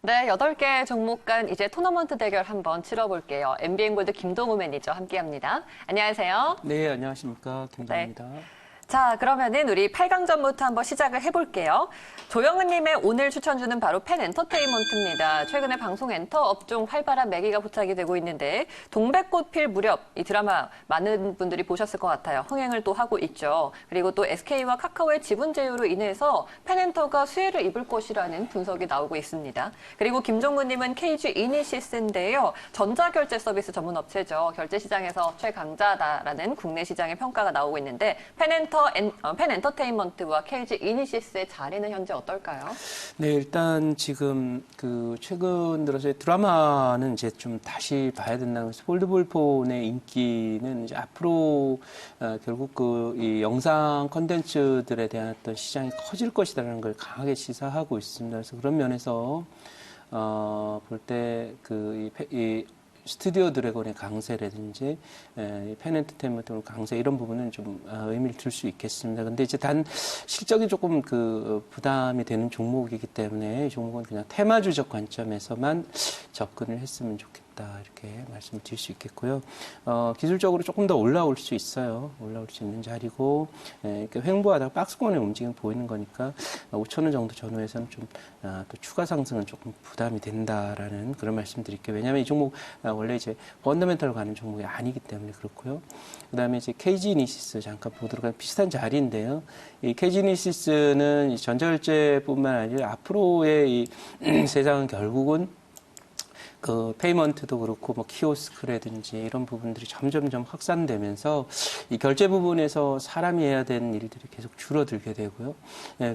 네, 8개 종목 간 이제 토너먼트 대결 한번 치러볼게요. MBN골드 김동우 매니저 함께합니다. 안녕하세요. 네, 안녕하십니까. 네. 김동입니다. 자, 그러면은 우리 8강전부터 한번 시작을 해볼게요. 조영은님의 오늘 추천주는 바로 펜 엔터테인먼트입니다. 최근에 방송 엔터 업종 활발한 매기가 포착이 되고 있는데 동백꽃 필 무렵 이 드라마 많은 분들이 보셨을 것 같아요. 흥행을 또 하고 있죠. 그리고 또 SK와 카카오의 지분 제휴로 인해서 펜 엔터가 수혜를 입을 것이라는 분석이 나오고 있습니다. 그리고 김종구님은 KG 이니시스인데요. 전자결제 서비스 전문 업체죠. 결제 시장에서 최강자다라는 국내 시장의 평가가 나오고 있는데 펜 엔터테인먼트와 KG 이니시스의 자리는 현재 어떨까요? 네, 일단 지금 최근 들어서 드라마는 이제 좀 다시 봐야 된다고 해서 폴드볼 폰의 인기는 이제 앞으로 결국 이 영상 컨텐츠들에 대한 어떤 시장이 커질 것이라는 걸 강하게 시사하고 있습니다. 그래서 그런 면에서 볼 때 이 스튜디오 드래곤의 강세라든지 펜 엔터테인먼트 강세 이런 부분은 좀 의미를 둘 수 있겠습니다. 근데 이제 단 실적이 조금 부담이 되는 종목이기 때문에 이 종목은 그냥 테마주적 관점에서만 접근을 했으면 좋겠다. 이렇게 말씀을 드릴 수 있겠고요. 기술적으로 조금 더 올라올 수 있어요. 올라올 수 있는 자리고 이렇게 횡보하다가 박스권의 움직임 보이는 거니까 5,000원 정도 전후에서는 좀 또 추가 상승은 조금 부담이 된다라는 그런 말씀 드릴게요. 왜냐하면 이 종목 원래 이제 펀더멘탈로 가는 종목이 아니기 때문에 그렇고요. 그다음에 이제 KG니시스 잠깐 보도록 하면 비슷한 자리인데요. 이 KG니시스는 전자결제뿐만 아니라 앞으로의 이 세상은 결국은 페이먼트도 그렇고 뭐 키오스크라든지 이런 부분들이 점점점 확산되면서 이 결제 부분에서 사람이 해야 되는 일들이 계속 줄어들게 되고요.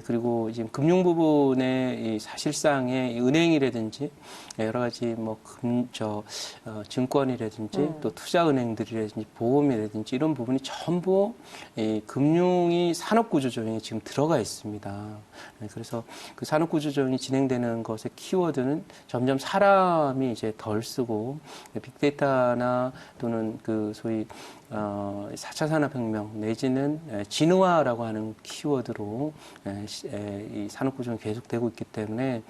그리고 지금 금융 부분에 이 사실상의 은행이라든지 여러 가지 뭐 증권이라든지 또 투자은행들이라든지 보험이라든지 이런 부분이 전부 이 금융이 산업구조조정에 지금 들어가 있습니다. 그래서 그 산업구조조정이 진행되는 것의 키워드는 점점 사람이 이제 덜 쓰고 빅데이터나 또는 소위 4차 산업혁명 내지는 진화라고 하는 키워드로 이 산업구조는 계속되고 있기 때문에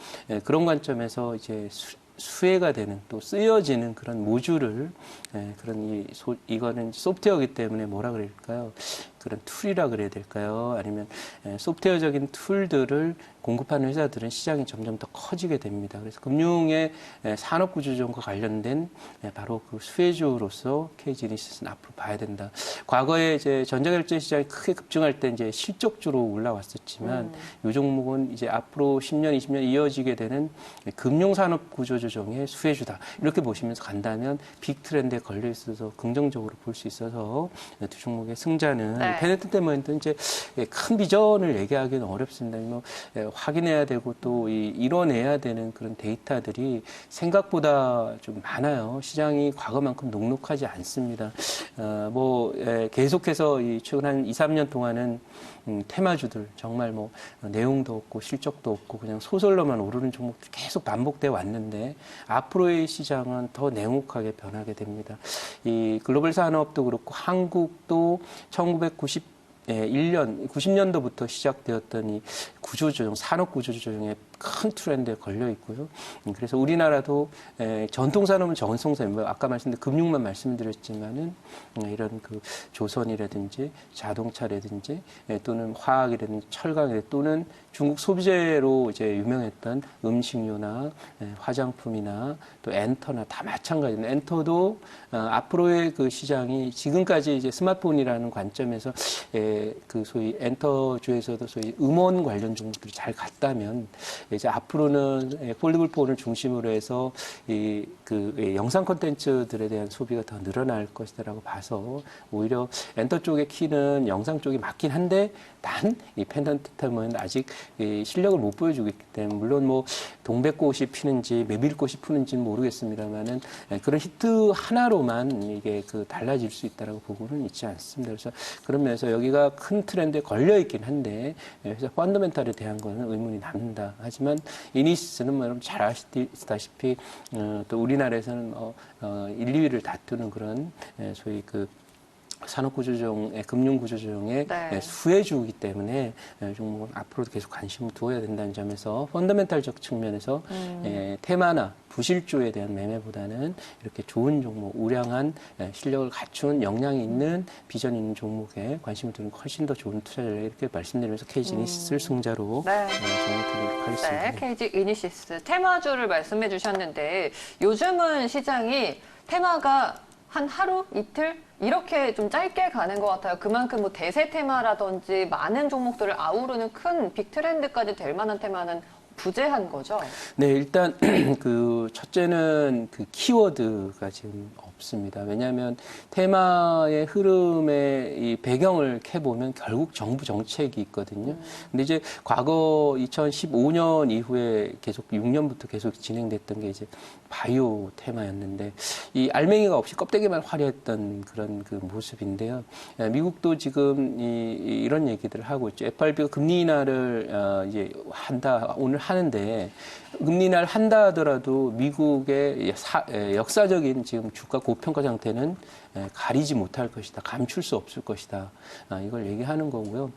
그런 관점에서 이제 수혜가 되는 또 쓰여지는 그런 모듈을 이거는 소프트웨어이기 때문에 뭐라 그럴까요? 그런 툴이라 그래야 될까요? 아니면 소프트웨어적인 툴들을 공급하는 회사들은 시장이 점점 더 커지게 됩니다. 그래서 금융의 산업구조조정과 관련된 바로 그 수혜주로서 KG니시스는 앞으로 봐야 된다. 과거에 이제 전자결제 시장이 크게 급증할 때 이제 실적주로 올라왔었지만 이 종목은 이제 앞으로 10년, 20년 이어지게 되는 금융산업구조조정의 수혜주다. 이렇게 보시면서 간다면 빅 트렌드에 걸려 있어서 긍정적으로 볼 수 있어서 두 종목의 승자는 네. 펜 엔터테인먼트는 이제 큰 비전을 얘기하기는 어렵습니다. 뭐 확인해야 되고 또 이뤄내야 되는 그런 데이터들이 생각보다 좀 많아요. 시장이 과거만큼 녹록하지 않습니다. 계속해서 최근 한 2, 3년 동안은 테마주들 정말 뭐 내용도 없고 실적도 없고 그냥 소설로만 오르는 종목들이 계속 반복돼 왔는데 앞으로의 시장은 더 냉혹하게 변하게 됩니다. 이 글로벌 산업도 그렇고 한국도 1991년, 90년도부터 시작되었던 이 구조조정, 산업구조조정의 큰 트렌드에 걸려 있고요. 그래서 우리나라도 전통산업은 전통산업, 아까 말씀드린 금융만 말씀드렸지만은 이런 조선이라든지 자동차라든지 또는 화학이라든지 철강이라든지 또는 중국 소비재로 이제 유명했던 음식료나 화장품이나 또 엔터나 다 마찬가지입니다. 엔터도 앞으로의 그 시장이 지금까지 이제 스마트폰이라는 관점에서 소위 엔터주에서도 소위 음원 관련 종목들이 잘 갔다면 이제 앞으로는 폴더블 폰을 중심으로 해서 영상 콘텐츠들에 대한 소비가 더 늘어날 것이다라고 봐서 오히려 엔터 쪽의 키는 영상 쪽이 맞긴 한데 단 이 펜 엔터테인먼트는 아직 실력을 못 보여주고 있기 때문에 물론 뭐 동백꽃이 피는지 메밀꽃이 피는지는 모르겠습니다만은 그런 히트 하나로만 이게 달라질 수 있다라고 보고는 있지 않습니다. 그래서 그런 면에서 여기가 큰 트렌드에 걸려 있긴 한데 그래서 펀더멘탈에 대한 거는 의문이 남는다. 하지만 이니시스는 뭐 여러분 잘 아시다시피 또 우리나라에서는 1, 2위를 다투는 그런 소위 산업구조조정의 금융구조조정의 네. 수혜주이기 때문에 종목은 앞으로도 계속 관심을 두어야 된다는 점에서 펀더멘탈적 측면에서 테마나 부실주에 대한 매매보다는 이렇게 좋은 종목, 우량한 실력을 갖춘 역량이 있는 비전 있는 종목에 관심을 두는 훨씬 더 좋은 투자 전략 이렇게 말씀드리면서 KG니시스를 승자로 네. 정리 드리도록 하겠습니다. 네, KG 이니시스 테마주를 말씀해 주셨는데 요즘은 시장이 테마가 한 하루, 이틀 이렇게 좀 짧게 가는 것 같아요. 그만큼 뭐 대세 테마라든지 많은 종목들을 아우르는 큰 빅 트렌드까지 될 만한 테마는 부재한 거죠. 네, 일단 그 첫째는 그 키워드가 지금 없습니다. 왜냐하면 테마의 흐름의 이 배경을 캐보면 결국 정부 정책이 있거든요. 근데 이제 과거 2015년 이후에 계속 6년부터 계속 진행됐던 게 이제 바이오 테마였는데 이 알맹이가 없이 껍데기만 화려했던 그런 그 모습인데요. 미국도 지금 이런 얘기들을 하고 있죠. FRB가 금리 인하를 이제 오늘 하는데 금리 인하를 한다 하더라도 미국의 역사적인 지금 주가 고평가 상태는 가리지 못할 것이다. 감출 수 없을 것이다. 이걸 얘기하는 거고요.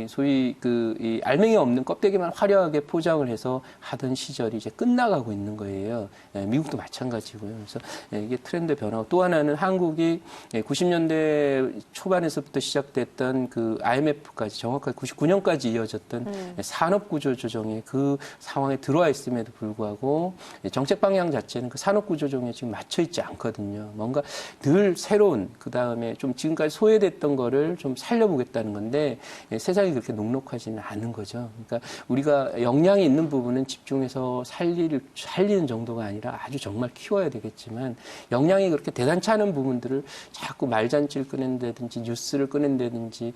소위 이 알맹이 없는 껍데기만 화려하게 포장을 해서 하던 시절이 이제 끝나가고 있는 거예요. 미국도 마찬가지고요. 그래서 이게 트렌드 변화고 또 하나는 한국이 90년대 초반에서부터 시작됐던 그 IMF까지 정확하게 99년까지 이어졌던 산업구조 조정의 그 상황에 들어와 있음에도 불구하고 정책 방향 자체는 그 산업구조 조정에 지금 맞춰 있지 않거든요. 뭔가 늘 새로운 그다음에 좀 지금까지 소외됐던 거를 좀 살려보겠다는 건데 세상이 그렇게 녹록하지는 않은 거죠. 그러니까 우리가 역량이 있는 부분은 집중해서 살리는 정도가 아니라 아주 정말 키워야 되겠지만 역량이 그렇게 대단치 않은 부분들을 자꾸 말잔치를 꺼낸다든지 뉴스를 꺼낸다든지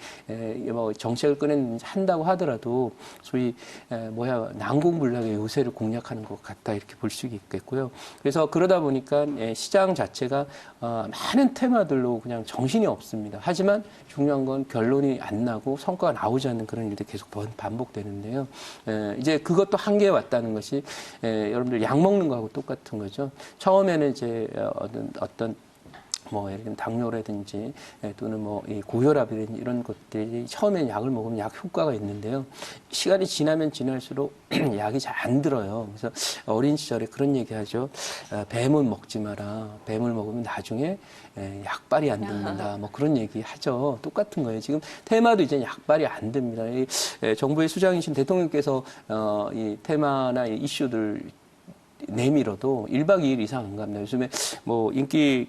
뭐 정책을 꺼낸다든지 한다고 하더라도 소위 난공불락의 요새를 공략하는 것 같다 이렇게 볼 수 있겠고요. 그래서 그러다 보니까 시장 자체가 많은 테마들로 그냥 정신이 없습니다. 하지만 중요한 건 결론이 안 나고 성과가 나오지 않는 그런 일들이 계속 반복되는데요. 이제 그것도 한계에 왔다는 것이 여러분들 약 먹는 거하고 똑같은 거죠. 처음에는 이제 어떤 예를 들면 당뇨라든지 또는 이 고혈압이라든지 이런 것들이 처음엔 약을 먹으면 약 효과가 있는데요. 시간이 지나면 지날수록 약이 잘 안 들어요. 그래서 어린 시절에 그런 얘기 하죠. 뱀은 먹지 마라. 뱀을 먹으면 나중에 약발이 안 듣는다. 뭐 그런 얘기 하죠. 똑같은 거예요. 지금 테마도 이제 약발이 안 됩니다. 정부의 수장이신 대통령께서 이 테마나 이 이슈들 내밀어도 1박 2일 이상 안 갑니다. 요즘에 인기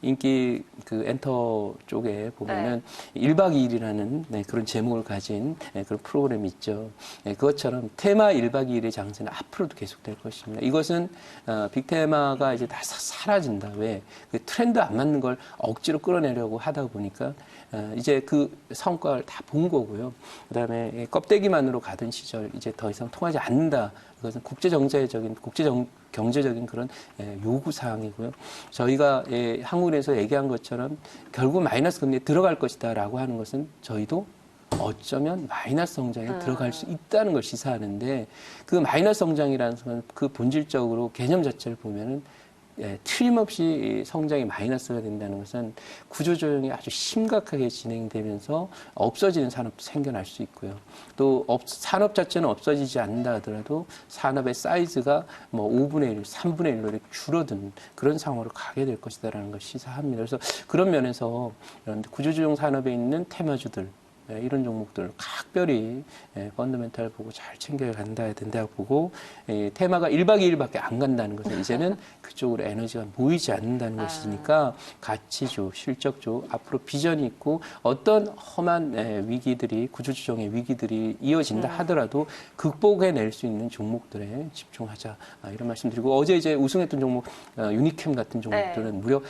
인기 엔터 쪽에 보면은 1박 2일이라는 그런 제목을 가진 그런 프로그램이 있죠. 그것처럼 테마 1박 2일의 장세는 앞으로도 계속될 것입니다. 이것은 빅테마가 이제 다 사라진다. 왜? 그 트렌드 안 맞는 걸 억지로 끌어내려고 하다 보니까 이제 그 성과를 다 본 거고요. 그다음에 껍데기만으로 가던 시절 이제 더 이상 통하지 않는다. 그것은 경제적인 그런 요구 사항이고요. 저희가 한국에서 얘기한 것처럼 결국 마이너스 금리에 들어갈 것이다라고 하는 것은 저희도 어쩌면 마이너스 성장에 들어갈 수 있다는 걸 시사하는데 그 마이너스 성장이라는 것은 그 본질적으로 개념 자체를 보면은 틀림없이 성장이 마이너스가 된다는 것은 구조조정이 아주 심각하게 진행되면서 없어지는 산업도 생겨날 수 있고요. 또 산업 자체는 없어지지 않는다 하더라도 산업의 사이즈가 5분의 1, 3분의 1로 이렇게 줄어든 그런 상황으로 가게 될 것이다라는 걸 시사합니다. 그래서 그런 면에서 여러분들 구조조정 산업에 있는 테마주들 이런 종목들 각별히 펀더멘탈 보고 잘 챙겨간다 된다고 보고 테마가 1박 2일밖에 안 간다는 것은 이제는 그쪽으로 에너지가 모이지 않는다는 것이니까 가치주, 실적주 앞으로 비전이 있고 어떤 험한 위기들이 구조조정의 위기들이 이어진다 하더라도 극복해낼 수 있는 종목들에 집중하자 이런 말씀드리고 어제 이제 우승했던 종목 유니캠 같은 종목들은 무려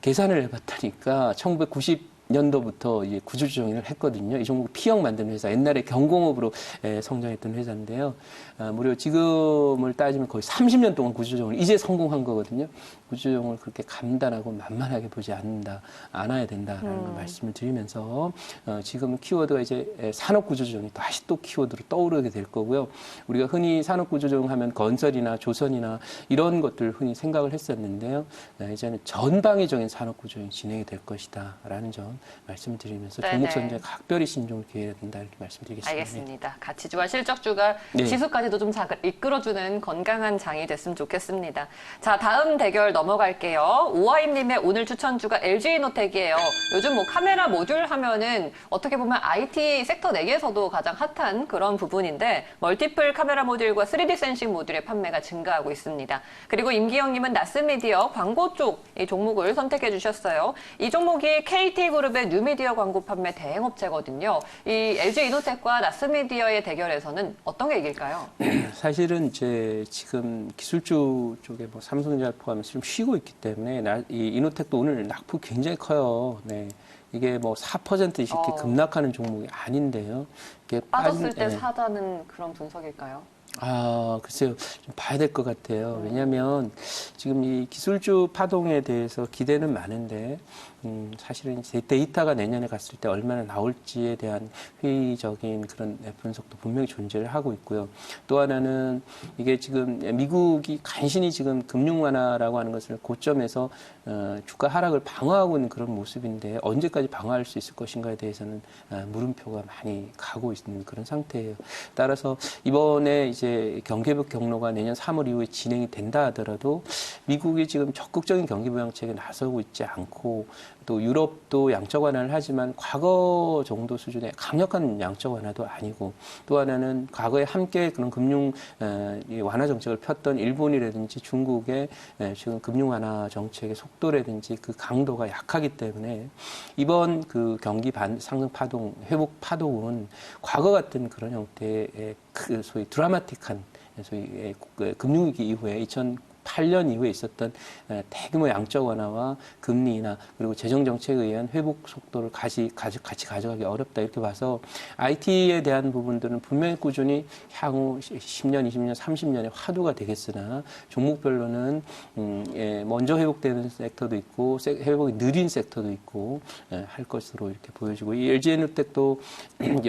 계산을 해봤다니까 1990 2020년도부터 이제 구조조정을 했거든요. 이 종목 P형 만드는 회사, 옛날에 경공업으로 성장했던 회사인데요. 무려 지금을 따지면 거의 30년 동안 구조조정을 이제 성공한 거거든요. 구조조정을 그렇게 간단하고 만만하게 보지 않아야 된다라는 걸 말씀을 드리면서 지금 키워드가 이제 산업구조조정이 다시 또 키워드로 떠오르게 될 거고요. 우리가 흔히 산업구조조정 하면 건설이나 조선이나 이런 것들 흔히 생각을 했었는데요. 이제는 전방위적인 산업구조조정이 진행이 될 것이다라는 점 말씀을 드리면서 네네. 종목 선정에 각별히 신중을 기해야 된다 이렇게 말씀드리겠습니다. 알겠습니다. 가치주와 실적주가 네. 지수까지도 좀 이끌어주는 건강한 장이 됐으면 좋겠습니다. 자, 다음 대결 넘어갈게요. 오하임님의 오늘 추천주가 LG이노텍이에요. 요즘 뭐 카메라 모듈 하면은 어떻게 보면 IT 섹터 내에서도 가장 핫한 그런 부분인데 멀티플 카메라 모듈과 3D 센싱 모듈의 판매가 증가하고 있습니다. 그리고 임기영님은 나스미디어 광고 쪽 이 종목을 선택해 주셨어요. 이 종목이 KT그룹의 뉴미디어 광고 판매 대행업체거든요. 이 LG이노텍과 나스미디어의 대결에서는 어떤 게 이길까요? 사실은 이제 지금 기술주 쪽에 뭐 삼성전자 포함해서 좀 쉬고 있기 때문에 이 이노텍도 오늘 낙폭 굉장히 커요. 네. 이게 뭐 4%씩 급락하는 종목이 아닌데요. 이게 빠졌을 때 예. 사자는 그런 분석일까요? 글쎄요. 좀 봐야 될 것 같아요. 왜냐하면 지금 이 기술주 파동에 대해서 기대는 많은데, 사실은 이제 데이터가 내년에 갔을 때 얼마나 나올지에 대한 회의적인 그런 분석도 분명히 존재를 하고 있고요. 또 하나는 이게 지금 미국이 간신히 지금 금융 완화라고 하는 것을 고점에서 주가 하락을 방어하고 있는 그런 모습인데 언제까지 방어할 수 있을 것인가에 대해서는 물음표가 많이 가고 있는 그런 상태예요. 따라서 이번에 이제 경계부 경로가 내년 3월 이후에 진행이 된다 하더라도 미국이 지금 적극적인 경기 부양책에 나서고 있지 않고 또 유럽도 양적 완화를 하지만 과거 정도 수준의 강력한 양적 완화도 아니고 또 하나는 과거에 함께 그런 금융 완화 정책을 폈던 일본이라든지 중국의 지금 금융 완화 정책의 속도라든지 그 강도가 약하기 때문에 이번 그 경기 상승 파동, 회복 파동은 과거 같은 그런 형태의 그 소위 드라마틱한 소위 금융위기 이후에 2008년 이후에 있었던 대규모 양적 완화와 금리 인하 그리고 재정 정책에 의한 회복 속도를 같이 가져가기 어렵다 이렇게 봐서 IT에 대한 부분들은 분명히 꾸준히 향후 10년, 20년, 30년의 화두가 되겠으나 종목별로는 먼저 회복되는 섹터도 있고 회복이 느린 섹터도 있고 할 것으로 이렇게 보여지고 이 LG에너텍도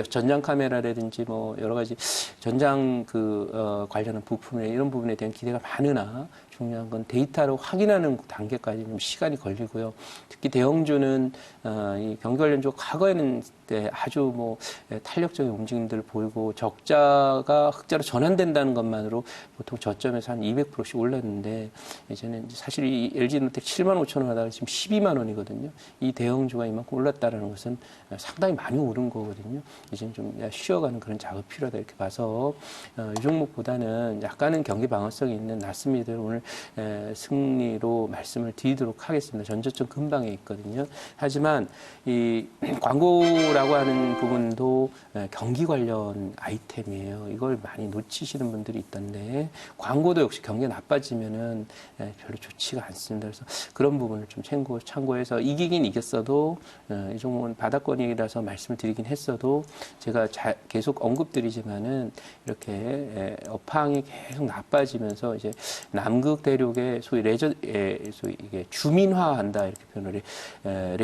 전장 카메라라든지 뭐 여러 가지 전장 관련한 부품에 이런 부분에 대한 기대가 많으나 중요한 건 데이터로 확인하는 단계까지 좀 시간이 걸리고요. 특히 대형주는 이 경기 관련주 과거에는 아주 뭐 탄력적인 움직임들을 보이고 적자가 흑자로 전환된다는 것만으로 보통 저점에서 한 200%씩 올랐는데 이제는 사실 이 LG노텍 7만 5천 원 하다가 지금 12만 원이거든요. 이 대형주가 이만큼 올랐다는 것은 상당히 많이 오른 거거든요. 이제는 좀 쉬어가는 그런 작업이 필요하다 이렇게 봐서 이 종목보다는 약간은 경기 방어성이 있는 나스미들 오늘 승리로 말씀을 드리도록 하겠습니다. 전저점 근방에 있거든요. 하지만 이 광고라고 하는 부분도 경기 관련 아이템이에요. 이걸 많이 놓치시는 분들이 있던데 광고도 역시 경기가 나빠지면은 별로 좋지가 않습니다. 그래서 그런 부분을 좀 참고해서 이기긴 이겼어도 이 종목은 바닥권이라서 말씀을 드리긴 했어도 제가 계속 언급드리지만은 이렇게 업황이 계속 나빠지면서 이제 남극 대륙의 소위 소위 이게 주민화한다 이렇게 표현을 해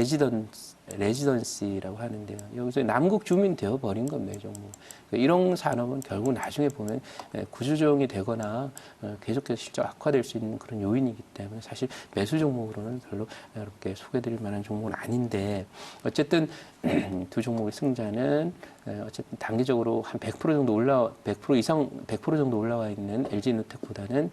레지던시라고 하는데요. 여기서 남극 주민 되어 버린 겁니다. 종목. 이런 산업은 결국 나중에 보면 구조조정이 되거나 계속해서 실적 악화될 수 있는 그런 요인이기 때문에 사실 매수 종목으로는 별로 이렇게 소개드릴 만한 종목은 아닌데 어쨌든 두 종목의 승자는 어쨌든 단기적으로 한 100% 정도 100% 정도 올라와 있는 LG노텍보다는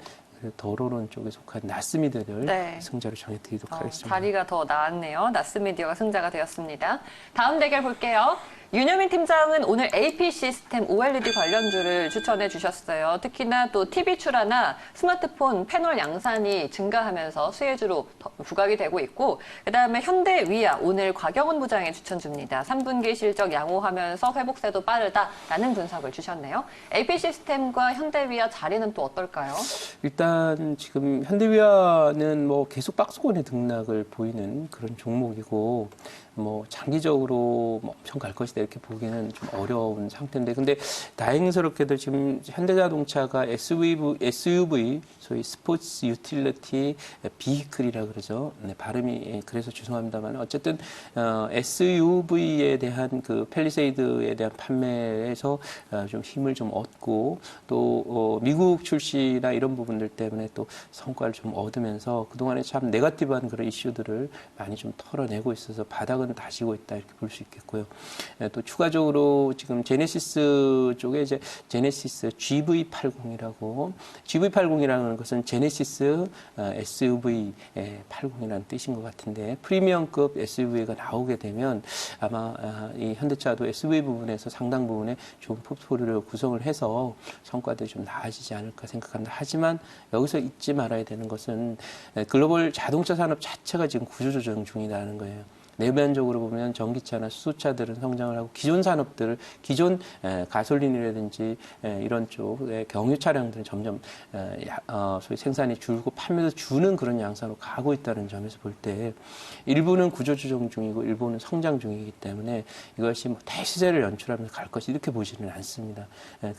더러운 쪽에 속한 나스미디어를 승자로 정해드리도록 하겠습니다. 자리가 더 나았네요. 나스미디어가 승자가 되었습니다. 다음 대결 볼게요. 윤여민 팀장은 오늘 AP 시스템 OLED 관련주를 추천해 주셨어요. 특히나 또 TV 출하나 스마트폰 패널 양산이 증가하면서 수혜주로 부각이 되고 있고 그다음에 현대위아 오늘 곽영훈 부장의 추천주입니다. 3분기 실적 양호하면서 회복세도 빠르다라는 분석을 주셨네요. AP 시스템과 현대위아 자리는 또 어떨까요? 일단 지금 현대위아는 뭐 계속 박스권의 등락을 보이는 그런 종목이고 뭐 장기적으로 뭐 엄청 갈 것이다 이렇게 보기는 좀 어려운 상태인데, 근데 다행스럽게도 지금 현대자동차가 SUV 소위 스포츠 유틸리티 비히클이라 그러죠. 네, 발음이 그래서 죄송합니다만 어쨌든 SUV에 대한 그 팰리세이드에 대한 판매에서 좀 힘을 좀 얻고 또 미국 출시나 이런 부분들 때문에 또 성과를 좀 얻으면서 그동안에 참 네거티브한 그런 이슈들을 많이 좀 털어내고 있어서 바닥은 다지고 있다 이렇게 볼 수 있겠고요. 또 추가적으로 지금 제네시스 쪽에 이제 제네시스 GV80이라고, GV80이라는 것은 제네시스 SUV 80이라는 뜻인 것 같은데, 프리미엄급 SUV가 나오게 되면 아마 이 현대차도 SUV 부분에서 상당 부분에 좋은 포트폴리오를 구성을 해서 성과들이 좀 나아지지 않을까 생각합니다. 하지만 여기서 잊지 말아야 되는 것은 글로벌 자동차 산업 자체가 지금 구조조정 중이라는 거예요. 내면적으로 보면 전기차나 수소차들은 성장을 하고 기존 산업들, 기존 가솔린이라든지 이런 쪽의 경유 차량들은 점점 소위 생산이 줄고 판매도 주는 그런 양상으로 가고 있다는 점에서 볼 때 일부는 구조조정 중이고 일부는 성장 중이기 때문에 이것이 뭐 대시세를 연출하면서 갈 것이 이렇게 보지는 않습니다.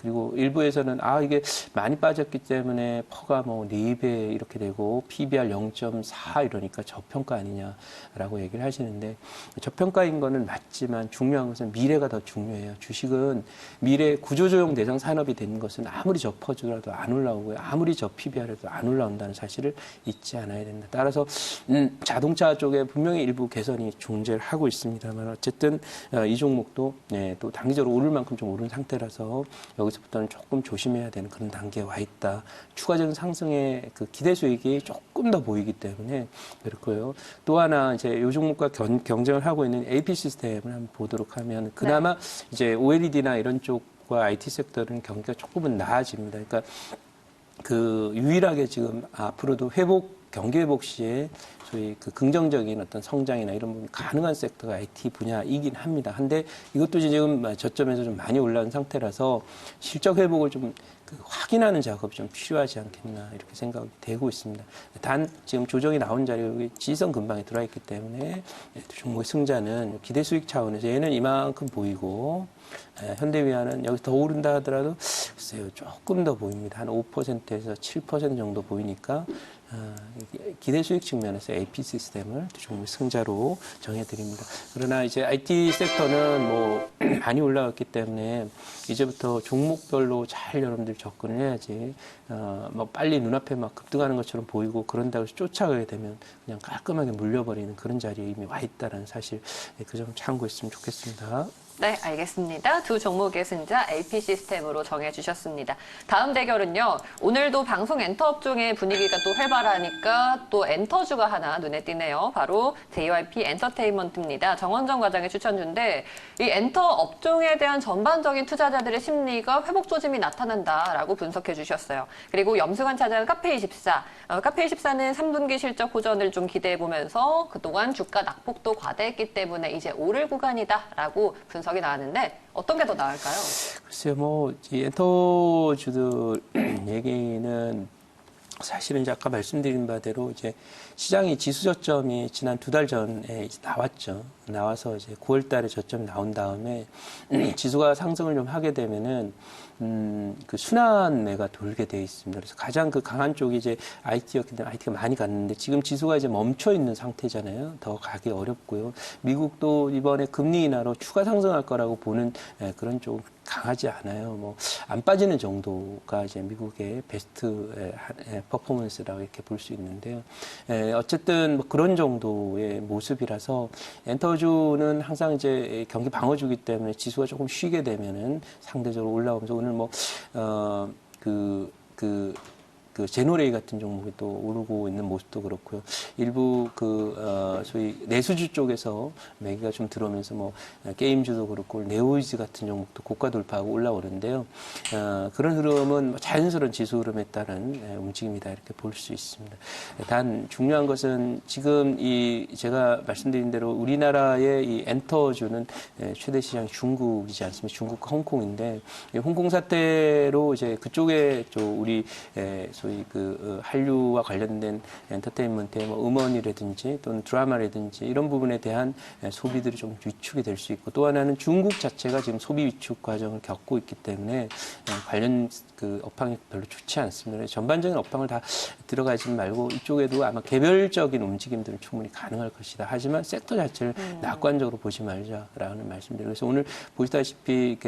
그리고 일부에서는 이게 많이 빠졌기 때문에 퍼가 뭐 4배 이렇게 되고 PBR 0.4 이러니까 저평가 아니냐라고 얘기를 하시는데, 저평가인 거는 맞지만 중요한 것은 미래가 더 중요해요. 주식은 미래 구조조정 대상 산업이 되는 것은 아무리 저 퍼주라도 안 올라오고요. 아무리 저 PBR에도 안 올라온다는 사실을 잊지 않아야 된다. 따라서 자동차 쪽에 분명히 일부 개선이 존재를 하고 있습니다만 어쨌든 이 종목도 또 단기적으로 오를 만큼 좀 오른 상태라서 여기서부터는 조금 조심해야 되는 그런 단계에 와 있다. 추가적인 상승의 그 기대 수익이 조금 더 보이기 때문에 그럴 거예요. 또 하나 이제 이 종목과 경쟁을 하고 있는 AP 시스템을 한번 보도록 하면 그나마 이제 OLED나 이런 쪽과 IT 섹터는 경기가 조금은 나아집니다. 그러니까 그 유일하게 지금 앞으로도 경기 회복 시에 소위 그 긍정적인 어떤 성장이나 이런 부분이 가능한 섹터가 IT 분야이긴 합니다. 한데 이것도 지금 저점에서 좀 많이 올라온 상태라서 실적 회복을 좀 확인하는 작업이 좀 필요하지 않겠나 이렇게 생각이 되고 있습니다. 단 지금 조정이 나온 자리에 여기 지지선 근방에 들어와 있기 때문에 종목의 승자는 기대 수익 차원에서 얘는 이만큼 보이고 현대위아는 여기 더 오른다 하더라도 글쎄요 조금 더 보입니다. 한 5%에서 7% 정도 보이니까 기대 수익 측면에서 AP 시스템을 종목의 승자로 정해드립니다. 그러나 이제 IT 섹터는 뭐 많이 올라갔기 때문에 이제부터 종목별로 잘 여러분들 접근을 해야지 뭐 빨리 눈앞에 막 급등하는 것처럼 보이고 그런다고 해서 쫓아가게 되면 그냥 깔끔하게 물려버리는 그런 자리에 이미 와 있다는 사실 그 점 참고했으면 좋겠습니다. 네, 알겠습니다. 두 종목의 승자 AP 시스템으로 정해주셨습니다. 다음 대결은요. 오늘도 방송 엔터 업종의 분위기가 또 활발하니까 또 엔터주가 하나 눈에 띄네요. 바로 JYP 엔터테인먼트입니다. 정원정 과장의 추천주인데 이 엔터 업종에 대한 전반적인 투자자들의 심리가 회복 조짐이 나타난다라고 분석해 주셨어요. 그리고 염승환 차장 카페24. 카페24는 3분기 실적 호전을 좀 기대해 보면서 그동안 주가 낙폭도 과대했기 때문에 이제 오를 구간이다라고 분석이 나왔는데 어떤 게 더 나을까요? 글쎄요, 뭐, 이 엔터주들 얘기는 사실은 이제 아까 말씀드린 바대로 이제 시장이 지수 저점이 지난 2달 전에 나왔죠. 나와서 이제 9월 달에 저점이 나온 다음에 지수가 상승을 좀 하게 되면은 그 순환매가 돌게 돼 있습니다. 그래서 가장 그 강한 쪽이 이제 IT였기 때문에 IT가 많이 갔는데 지금 지수가 이제 멈춰 있는 상태잖아요. 더 가기 어렵고요. 미국도 이번에 금리 인하로 추가 상승할 거라고 보는 그런 쪽 강하지 않아요. 뭐 안 빠지는 정도가 이제 미국의 베스트 퍼포먼스라고 이렇게 볼 수 있는데요. 어쨌든 뭐 그런 정도의 모습이라서 엔터주는 항상 이제 경기 방어주기 때문에 지수가 조금 쉬게 되면은 상대적으로 올라오면서 오늘 뭐 제노레이 같은 종목이 또 오르고 있는 모습도 그렇고요. 일부 소위 내수주 쪽에서 매기가 좀 들어오면서 뭐 게임주도 그렇고 네오이즈 같은 종목도 고가 돌파하고 올라오는데요. 그런 흐름은 자연스러운 지수 흐름에 따른 움직임이다 이렇게 볼 수 있습니다. 단 중요한 것은 지금 제가 말씀드린 대로 우리나라의 이 엔터주는 최대 시장이 중국이지 않습니까? 중국과 홍콩인데 홍콩 사태로 이제 그쪽에 우리 소위 한류와 관련된 엔터테인먼트의 뭐 음원이라든지 또는 드라마라든지 이런 부분에 대한 소비들이 좀 위축이 될 수 있고, 또 하나는 중국 자체가 지금 소비 위축 과정을 겪고 있기 때문에 관련 업황이 별로 좋지 않습니다. 그래서 전반적인 업황을 다 들어가지 말고 이쪽에도 아마 개별적인 움직임들은 충분히 가능할 것이다. 하지만 섹터 자체를 낙관적으로 보지 말자라는 말씀드려요. 그래서 오늘 보시다시피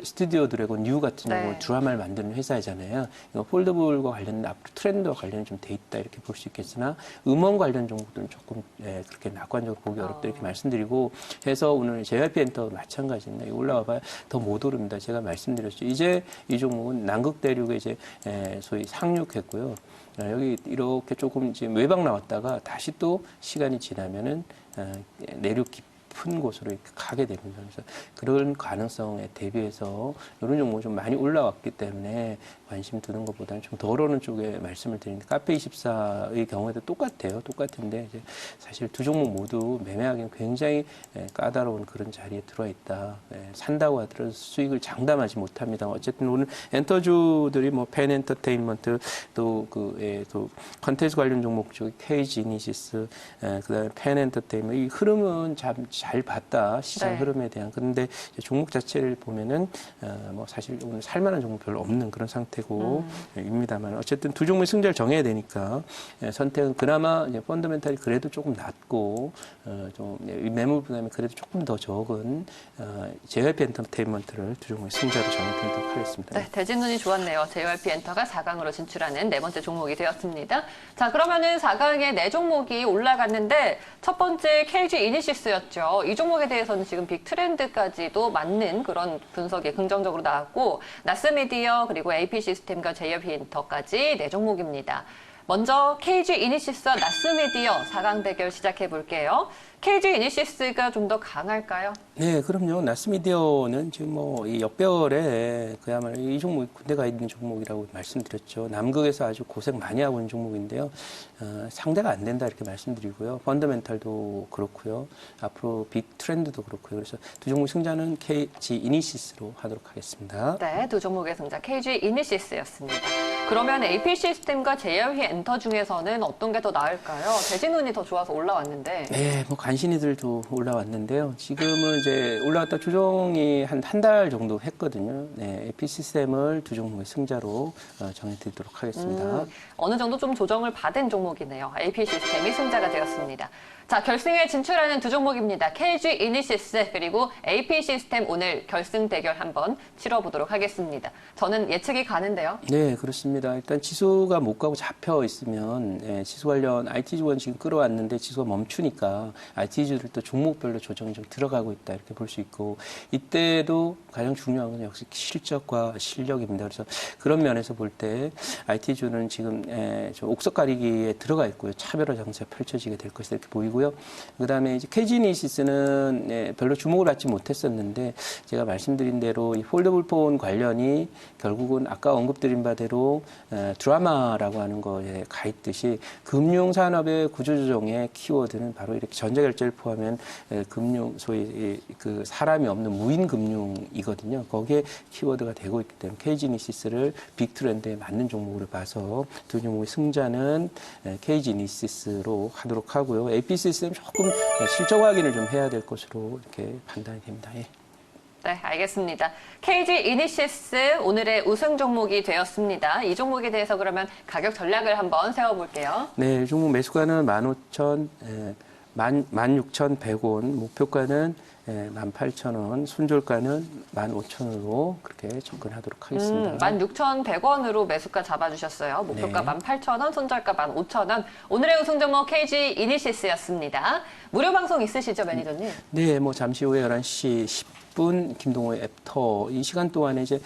스튜디오 드래곤 뉴 같은 경우 드라마를 만드는 회사잖아요. 이거 폴더블과 관련된 앞으로 트렌드와 관련이 좀 돼 있다 이렇게 볼 수 있겠으나 음원 관련 종목들은 조금 그렇게 낙관적으로 보기 어렵다 이렇게 말씀드리고 해서 오늘 JYP 엔터 마찬가지입니다. 올라와봐야 더 못 오릅니다. 제가 말씀드렸죠. 이제 이 종목은 남극 대륙에 이제 소위 상륙했고요. 여기 이렇게 조금 지금 외박 나왔다가 다시 또 시간이 지나면은 내륙 깊은 곳으로 이렇게 가게 됩니다. 그래서 그런 가능성에 대비해서 이런 종목이 좀 많이 올라왔기 때문에 관심 두는 것보다는 좀 덜 오는 쪽에 말씀을 드리는데, 카페24의 경우에도 똑같아요. 똑같은데 이제 사실 두 종목 모두 매매하기는 굉장히 까다로운 그런 자리에 들어와 있다. 산다고 하더라도 수익을 장담하지 못합니다. 어쨌든 오늘 엔터주들이 뭐 펜엔터테인먼트 또 또 컨텐츠 관련 종목 쪽에 KG이니시스 그다음에 펜엔터테인먼트 이 흐름은 잘 봤다. 시장 흐름에 대한. 그런데 종목 자체를 보면은 뭐 사실 오늘 살만한 종목 별로 없는 그런 상태고 입니다만 어쨌든 두 종목의 승자를 정해야 되니까 선택은 그나마 이제 펀더멘탈이 그래도 조금 낮고 좀 매물 부담이 그래도 조금 더 적은 JYP 엔터테인먼트를 두 종목의 승자로 정해드리도록 하겠습니다. 네, 대진운이 좋았네요. JYP 엔터가 4강으로 진출하는 네 번째 종목이 되었습니다. 자, 그러면은 4강에 네 종목이 올라갔는데 첫 번째 KG 이니시스였죠. 이 종목에 대해서는 지금 빅 트렌드까지도 맞는 그런 분석이 긍정적으로 나왔고, 나스미디어 그리고 AP 시스템과 JYP 엔터까지 네 종목입니다. 먼저 KG 이니시스와 나스미디어 4강 대결 시작해 볼게요. KG 이니시스가 좀 더 강할까요? 네, 그럼요. 나스미디어는 지금 뭐 이 역별에 그야말로 이 종목 군대가 있는 종목이라고 말씀드렸죠. 남극에서 아주 고생 많이 하고 있는 종목인데요. 상대가 안 된다 이렇게 말씀드리고요. 펀더멘탈도 그렇고요. 앞으로 빅 트렌드도 그렇고요. 그래서 두 종목 승자는 KG 이니시스로 하도록 하겠습니다. 네, 두 종목의 승자 KG 이니시스였습니다. 그러면 AP 시스템과 JYP 엔터 중에서는 어떤 게 더 나을까요? 대진운이 더 좋아서 올라왔는데. 네, 뭐 간신히들도 올라왔는데요. 지금은 이제 올라왔다 조정이 한 달 정도 했거든요. 네, AP 시스템을 두 종목의 승자로 정해드리도록 하겠습니다. 어느 정도 좀 조정을 받은 종목이네요. AP 시스템이 승자가 되었습니다. 자, 결승에 진출하는 두 종목입니다. KG 이니시스 그리고 AP 시스템 오늘 결승 대결 한번 치러보도록 하겠습니다. 저는 예측이 가는데요. 네, 그렇습니다. 일단 지수가 못 가고 잡혀 있으면 지수 관련 IT주는 지금 끌어왔는데 지수가 멈추니까 IT주들 또 종목별로 조정이 좀 들어가고 있다 이렇게 볼 수 있고, 이때도 가장 중요한 건 역시 실적과 실력입니다. 그래서 그런 면에서 볼 때 IT주는 지금 좀 옥석 가리기에 들어가 있고요. 차별화 장세가 펼쳐지게 될 것이다 이렇게 보이고요. 그다음에 이제 KG이니시스는 별로 주목을 받지 못했었는데 제가 말씀드린 대로 이 폴더블폰 관련이 결국은 아까 언급드린 바대로 드라마라고 하는 거에 가 있듯이 금융산업의 구조조정의 키워드는 바로 이렇게 전자결제를 포함한 금융, 소위 그 사람이 없는 무인 금융이거든요. 거기에 키워드가 되고 있기 때문에 KG이니시스를 빅트렌드에 맞는 종목으로 봐서 두 종목의 승자는 KG이니시스로 하도록 하고요. AP 시스템 조금 실적 확인을 좀 해야 될 것으로 이렇게 판단이 됩니다. 예. 네, 알겠습니다. KG 이니시스 오늘의 우승 종목이 되었습니다. 이 종목에 대해서 그러면 가격 전략을 한번 세워볼게요. 네, 이 종목 매수가는 16,100원, 목표가는 18,000원, 순절가는 15,000원으로 그렇게 접근하도록 하겠습니다. 16,100원으로 매수가 잡아주셨어요. 목표가 네. 18,000원, 손절가 15,000원. 오늘의 우승 종목 KG 이니시스였습니다. 무료 방송 있으시죠, 매니저님? 네, 뭐 잠시 후에 11시 10분 김동호의 애프터 이 시간 동안에 이제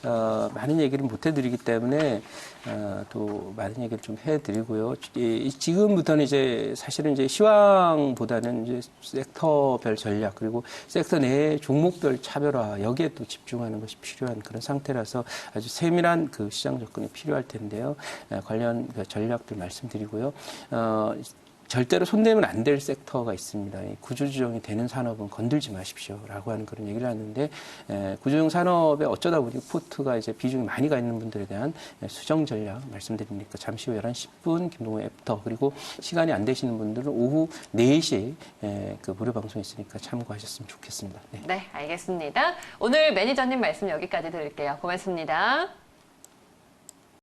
많은 얘기를 못 해드리기 때문에 또 많은 얘기를 좀 해드리고요. 지금부터는 이제 사실은 이제 시황보다는 이제 섹터별 전략 그리고 섹터 내 종목별 차별화 여기에 또 집중하는 것이 필요한 그런 상태라서 아주 세밀한 그 시장 접근이 필요할 텐데요. 관련 전략들 말씀드리고요. 절대로 손대면 안 될 섹터가 있습니다. 이 구조조정이 되는 산업은 건들지 마십시오라고 하는 그런 얘기를 하는데 구조조정 산업에 어쩌다 보니 포트가 이제 비중이 많이 가 있는 분들에 대한 수정 전략 말씀드리니까 잠시 후 11시 10분 김동호 애프터 그리고 시간이 안 되시는 분들은 오후 4시에 그 무료 방송 있으니까 참고하셨으면 좋겠습니다. 네. 네, 알겠습니다. 오늘 매니저님 말씀 여기까지 드릴게요. 고맙습니다.